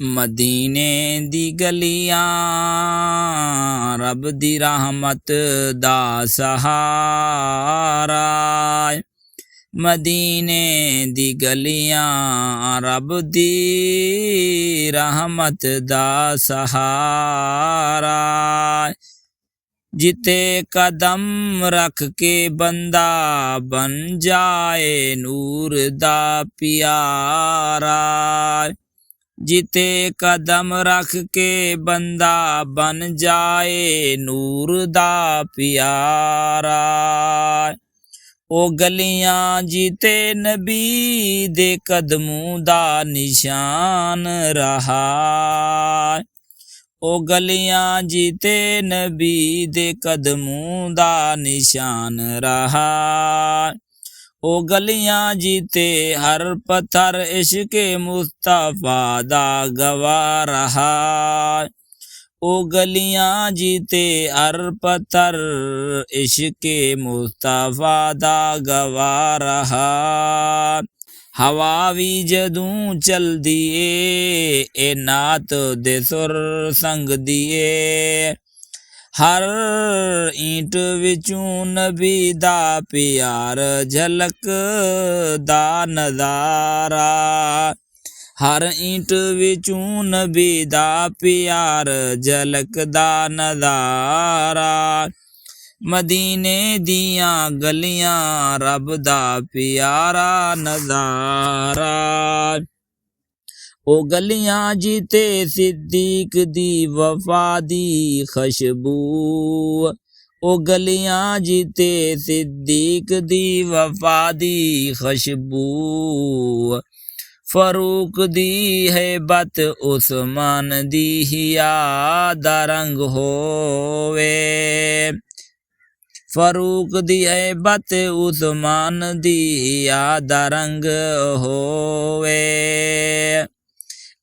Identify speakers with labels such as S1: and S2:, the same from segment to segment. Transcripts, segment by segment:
S1: मदीने दी गलियां रब दी रहमत दा सहारा। मदीने दी गलियां रब दी रहमत दा सहारा। जिते कदम रख के बंदा बन जाए नूर दा प्यारा। जिते कदम रख के बंदा बन जाए नूर दा प्यारा। ओ गलियां जिते नबी दे कदमों दा निशान रहा। ओ गलियां जिते नबी दे कदमों दा निशान रहा। ओ गलियां जिते हर पत्थर इश्क़े मुस्तफा दा गवाह रहा। ओ गलियां जिते हर पत्थर इश्क़े मुस्तफा दा गवाह रहा। हवा भी जदूं चलदी ए नात दे सुर संग दिए। हर ईंट विचों नबी दा प्यार झलकदा नज़ारा। हर ईंट विचों नबी दा प्यार झलकदा नज़ारा। मदीने दियां गलियां रब दा प्यारा नज़ारा। ओ गलियां जिते सिद्दीक दी वफा दी खुशबू। ओ गलियां जिते सिद्दीक दी वफा दी खुशबू। फरूक दी हैबत उस्मान दी हिया दा रंग होवे। फरूक दी हैबत उस्मान दी हिया दा रंग होवे।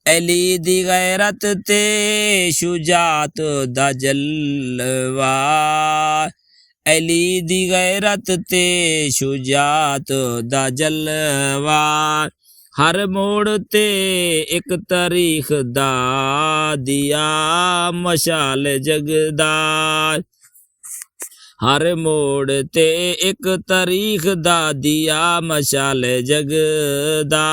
S1: अली दी गैरत ते शुजात दा जलवा। अली दी गैरत ते शुजात दा जलवा। हर मोड़ ते एक तारीख दा दिया मशाल जगदा। हर मोड़ ते एक तारीख दा दिया मशाल जगदा।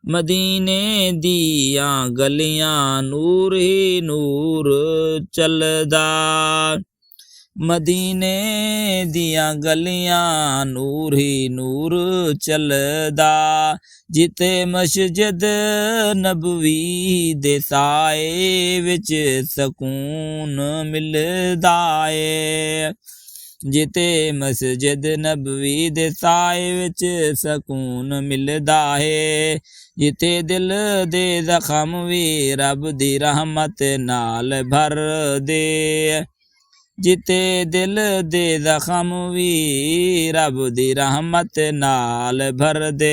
S1: मदीने दियां गलियां नूर ही नूर चलदा। मदीने दियां गलियां नूर ही नूर चलदा। जिते मस्जिद नबवी दे साए विच सकून मिलदा ए। जिते मस्जिद नबवी दे साए विच सकून मिलदा है। जिते दिल दे जख्म भी रब दी रहमत नाल भर दे। जिते दिल दे जख्म भी रब दी रहमत नाल भर दे।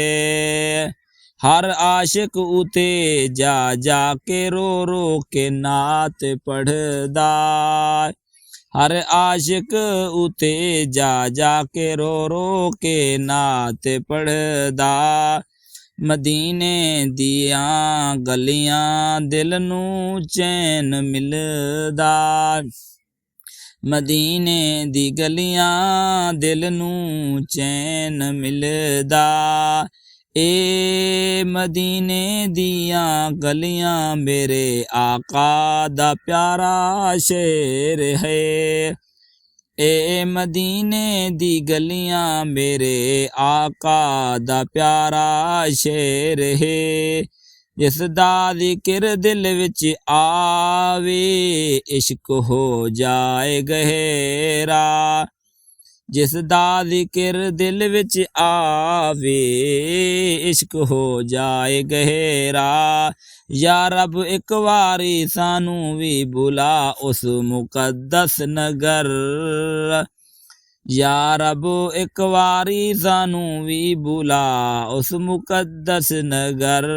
S1: हर आशिक उते जा जा के रो रो के नात पढ़दा। हर आशिक उते जा जा के रो रो के नात पढ़दा। मदीने दियां गलियां दिल नूं चैन मिलदा। मदीने दी गलियां दिल नूं चैन मिलदा। ए मदीने दियां गलियां मेरे आका दा प्यारा शेर है। ए मदीने दी गलियां मेरे आका दा प्यारा शेर है। जिसदा जिक्र दिल विच आवे इश्क हो जाए गहरा। जिसदा जिक्र दिल विच आवे इश्क हो जाए गहरा। या रब एक वारी सानू भी बुला उस मुकद्दस नगर। या रब एक वारी सानू भी बुला उस मुकद्दस नगर।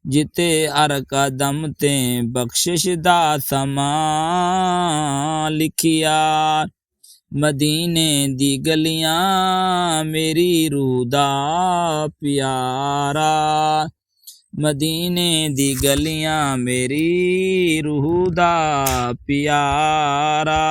S1: जिते हर कदम ते बख्शिश दा समा लिखिया। मदीने दी गलियां मेरी रूह दा प्यारा। मदीने दी गलियां मेरी रूह दा प्यारा।